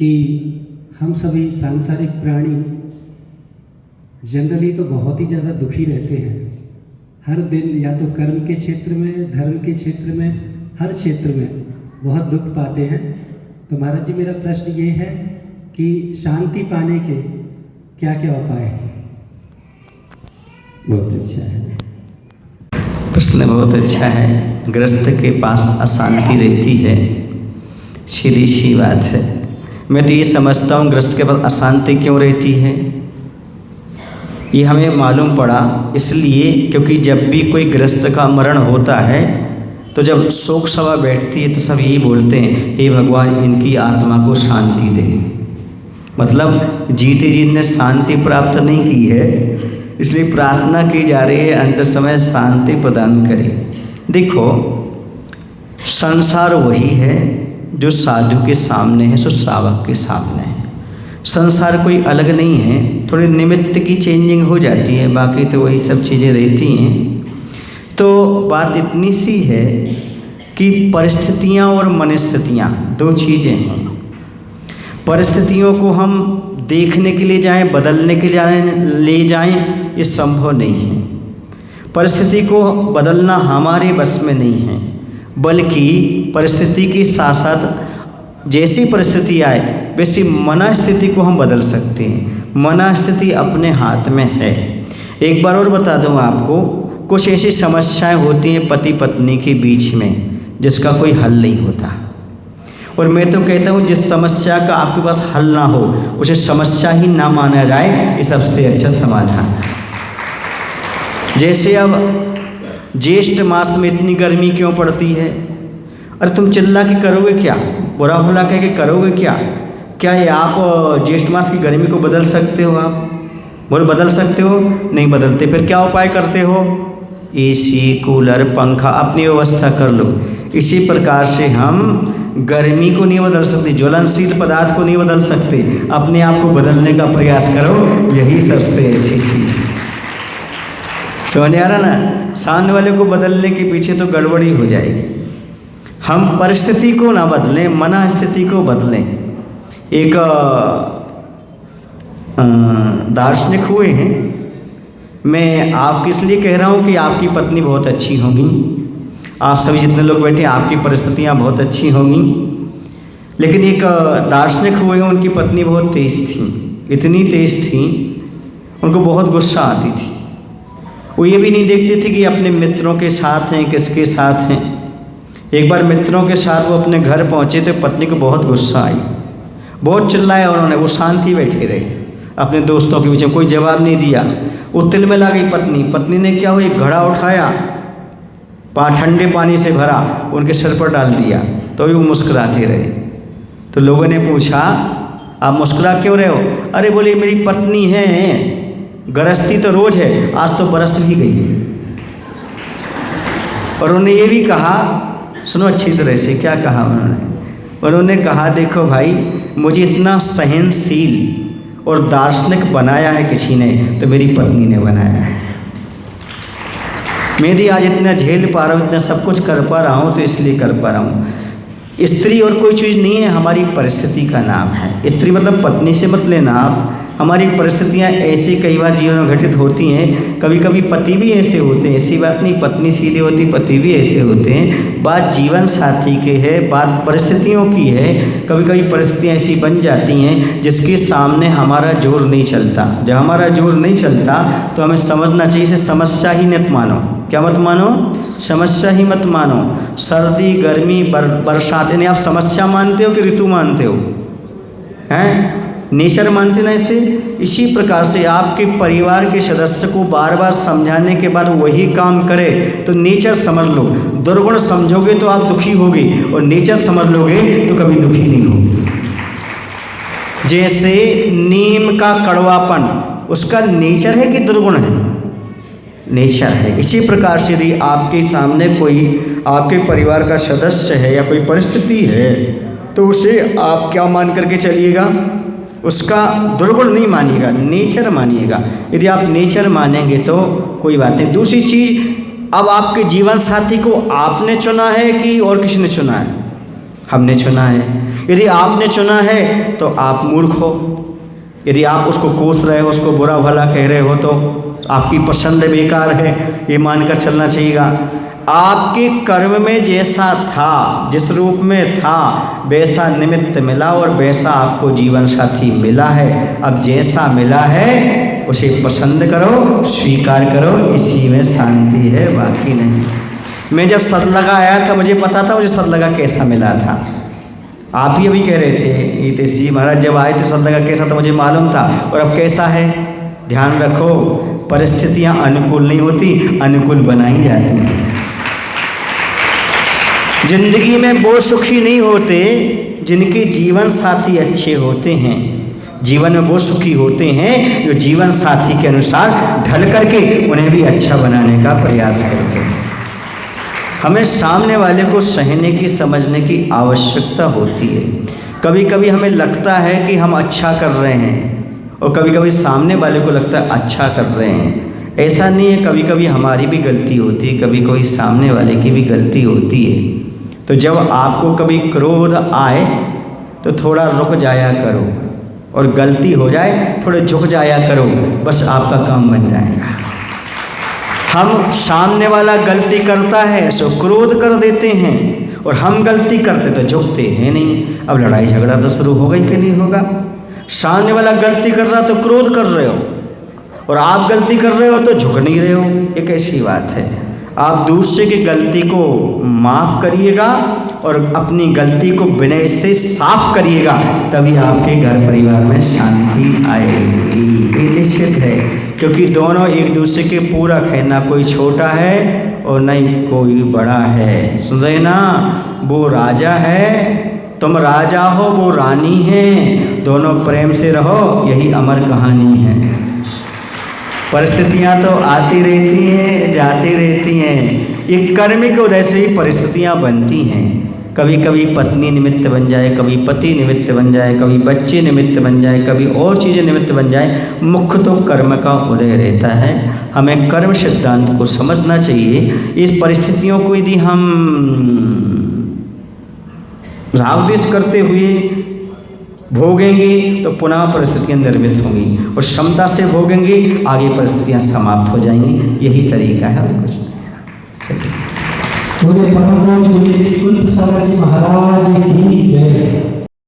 कि हम सभी सांसारिक प्राणी जनरली तो बहुत ही ज़्यादा दुखी रहते हैं। हर दिन या तो कर्म के क्षेत्र में, धर्म के क्षेत्र में, हर क्षेत्र में बहुत दुख पाते हैं। तो महाराज जी, मेरा प्रश्न ये है कि शांति पाने के क्या क्या उपाय हैं? बहुत अच्छा है, प्रश्न बहुत अच्छा है। ग्रस्त के पास अशांति रहती है, सीधी सी बात है। मैं तो ये समझता हूँ ग्रस्त के पास अशांति क्यों रहती है, ये हमें मालूम पड़ा इसलिए क्योंकि जब भी कोई ग्रस्त का मरण होता है तो जब शोक सभा बैठती है तो सब यही बोलते हैं, हे भगवान इनकी आत्मा को शांति दे। मतलब जीते जी ने शांति प्राप्त नहीं की है, इसलिए प्रार्थना की जा रही है अंत समय शांति प्रदान करे। देखो, संसार वही है जो साधु के सामने है, सो श्रावक के सामने है। संसार कोई अलग नहीं है, थोड़ी निमित्त की चेंजिंग हो जाती है, बाकी तो वही सब चीज़ें रहती हैं। तो बात इतनी सी है कि परिस्थितियाँ और मनस्थितियाँ दो चीज़ें हैं। परिस्थितियों को हम देखने के लिए जाएं, बदलने के ले जाएं, ये संभव नहीं है। परिस्थिति को बदलना हमारे बस में नहीं है, बल्कि परिस्थिति के साथ साथ जैसी परिस्थिति आए वैसी मनस्थिति को हम बदल सकते हैं। मनस्थिति अपने हाथ में है। एक बार और बता दूं आपको, कुछ ऐसी समस्याएं होती हैं पति पत्नी के बीच में जिसका कोई हल नहीं होता। और मैं तो कहता हूँ जिस समस्या का आपके पास हल ना हो उसे समस्या ही ना माना जाए, ये सबसे अच्छा समाधान है। जैसे अब ज्येष्ठ मास में इतनी गर्मी क्यों पड़ती है? अरे तुम चिल्ला के करोगे क्या, बुरा भला कह के करोगे क्या? क्या ये आप ज्येष्ठ मास की गर्मी को बदल सकते हो? आप बोल बदल सकते हो? नहीं बदलते। फिर क्या उपाय करते हो? एसी, कूलर, पंखा अपनी व्यवस्था कर लो। इसी प्रकार से हम गर्मी को नहीं बदल सकते, ज्वलनशील पदार्थ को नहीं बदल सकते, अपने आप को बदलने का प्रयास करो, यही सबसे अच्छी चीज़ है। समझ आ रहा ना? सामने वाले को बदलने के पीछे तो गड़बड़ी हो जाएगी। हम परिस्थिति को ना बदलें, मनस्थिति को बदलें। एक दार्शनिक हुए हैं, मैं आपके इसलिए कह रहा हूँ कि आपकी पत्नी बहुत अच्छी होगी, आप सभी जितने लोग बैठे आपकी परिस्थितियाँ बहुत अच्छी होंगी। लेकिन एक दार्शनिक हुए हैं, उनकी पत्नी बहुत तेज़ थी, इतनी तेज़ थी उनको बहुत गुस्सा आती थी। वो ये भी नहीं देखते थे कि अपने मित्रों के साथ हैं किसके साथ हैं। एक बार मित्रों के साथ वो अपने घर पहुँचे तो पत्नी को बहुत गुस्सा आई, बहुत चिल्लाया उन्होंने। वो शांति बैठे रहे अपने दोस्तों के बीच में, कोई जवाब नहीं दिया। उतिल में ला गई पत्नी ने क्या हुआ, एक घड़ा उठाया, ठंडे पानी से भरा, उनके सिर पर डाल दिया, तो भी वो मुस्कुराते रहे। तो लोगों ने पूछा, आप मुस्कुरा क्यों रहे हो? अरे बोले मेरी पत्नी है, गरजती तो रोज है, आज तो बरस भी गई। और उन्होंने ये भी कहा, सुनो अच्छी तरह से, क्या कहा उन्होंने कहा देखो भाई, मुझे इतना सहनशील और दार्शनिक बनाया है किसी ने तो मेरी पत्नी ने बनाया है। मैं भी आज इतना झेल पा रहा हूँ, इतना सब कुछ कर पा रहा हूँ तो इसलिए कर पा रहा हूँ। स्त्री और कोई चीज़ नहीं है, हमारी परिस्थिति का नाम है। स्त्री मतलब पत्नी से मत लेना आप। हमारी परिस्थितियाँ ऐसी कई बार जीवन में घटित होती हैं, कभी कभी पति भी ऐसे होते हैं, ऐसी बात नहीं पत्नी सीधी होती, पति भी ऐसे होते हैं। बात जीवन साथी के है, बात परिस्थितियों की है। कभी कभी परिस्थितियाँ ऐसी बन जाती हैं जिसके सामने हमारा जोर नहीं चलता। जब हमारा जोर नहीं चलता तो हमें समझना चाहिए इसे समस्या ही मत मानो। क्या मत मानो? समस्या ही मत मानो। सर्दी, गर्मी, बरसात, यानी आप समस्या मानते हो कि ऋतु मानते हो? हैं? नेचर मानते ना इसे। इसी प्रकार से आपके परिवार के सदस्य को बार बार समझाने के बाद वही काम करे तो नेचर समझ लो। दुर्गुण समझोगे तो आप दुखी होगे, और नेचर समझ लोगे तो कभी दुखी नहीं होगे। जैसे नीम का कड़वापन, उसका नेचर है कि दुर्गुण है? नेचर है। इसी प्रकार से यदि आपके सामने कोई आपके परिवार का सदस्य है या कोई परिस्थिति है तो उसे आप क्या मान करके चलिएगा? उसका दुर्गुण नहीं मानिएगा, नेचर मानिएगा। यदि आप नेचर मानेंगे तो कोई बात नहीं। दूसरी चीज़, अब आपके जीवन साथी को आपने चुना है कि और किसी ने चुना है? हमने चुना है। यदि आपने चुना है तो आप मूर्ख हो। यदि आप उसको कोस रहे हो, उसको बुरा भला कह रहे हो, तो आपकी पसंद बेकार है, ये मानकर चलना चाहिएगा। आपके कर्म में जैसा था, जिस रूप में था, वैसा निमित्त मिला और वैसा आपको जीवन साथी मिला है। अब जैसा मिला है उसे पसंद करो, स्वीकार करो, इसी में शांति है, बाकी नहीं। मैं जब सतलगा आया था मुझे पता था मुझे सतलगा कैसा मिला था। आप ही अभी कह रहे थे हितेश जी महाराज जब आए थे सतलगा कैसा था मुझे मालूम था, और अब कैसा है। ध्यान रखो, परिस्थितियां अनुकूल नहीं होती, अनुकूल बनाई जाती हैं। जिंदगी में वो सुखी नहीं होते जिनके जीवन साथी अच्छे होते हैं। जीवन में वो सुखी होते हैं जो जीवन साथी के अनुसार ढल करके उन्हें भी अच्छा बनाने का प्रयास करते हैं। हमें सामने वाले को सहने की, समझने की आवश्यकता होती है। कभी कभी हमें लगता है कि हम अच्छा कर रहे हैं और कभी कभी सामने वाले को लगता है अच्छा कर रहे हैं। ऐसा नहीं है, कभी कभी हमारी भी गलती होती है, कभी कभी सामने वाले की भी गलती होती है। तो जब आपको कभी क्रोध आए तो थोड़ा रुक जाया करो, और गलती हो जाए थोड़े झुक जाया करो, बस आपका काम बन जाएगा। हम सामने वाला गलती करता है सो क्रोध कर देते हैं, और हम गलती करते तो झुकते हैं नहीं। अब लड़ाई झगड़ा तो शुरू होगा ही कि नहीं होगा। सामने वाला गलती कर रहा तो क्रोध कर रहे हो, और आप गलती कर रहे हो तो झुक नहीं रहे हो। ये कैसी बात है। आप दूसरे की गलती को माफ़ करिएगा और अपनी गलती को विनय से साफ करिएगा, तभी आपके घर परिवार में शांति आएगी। ये निश्चित है, क्योंकि दोनों एक दूसरे के पूरक है, ना कोई छोटा है और न ही कोई बड़ा है। सुन रहे ना, वो राजा है, तुम राजा हो, वो रानी है, दोनों प्रेम से रहो, यही अमर कहानी है। परिस्थितियां तो आती रहती हैं, जाती रहती हैं। ये कर्म के उदय से ही परिस्थितियां बनती हैं। कभी कभी पत्नी निमित्त बन जाए, कभी पति निमित्त बन जाए, कभी बच्चे निमित्त बन जाए, कभी और चीज़ें निमित्त बन जाए। मुख्य तो कर्म का उदय रहता है। हमें कर्म सिद्धांत को समझना चाहिए। इस परिस्थितियों को यदि हम राग द्वेष करते हुए भोगेंगे तो पुनः परिस्थितियाँ निर्मित होंगी, और क्षमता से भोगेंगे आगे परिस्थितियाँ समाप्त हो जाएंगी। यही तरीका है, और कुछ नहीं। बोले परम पूज्य श्री कुंत सागर जी महाराज की जय।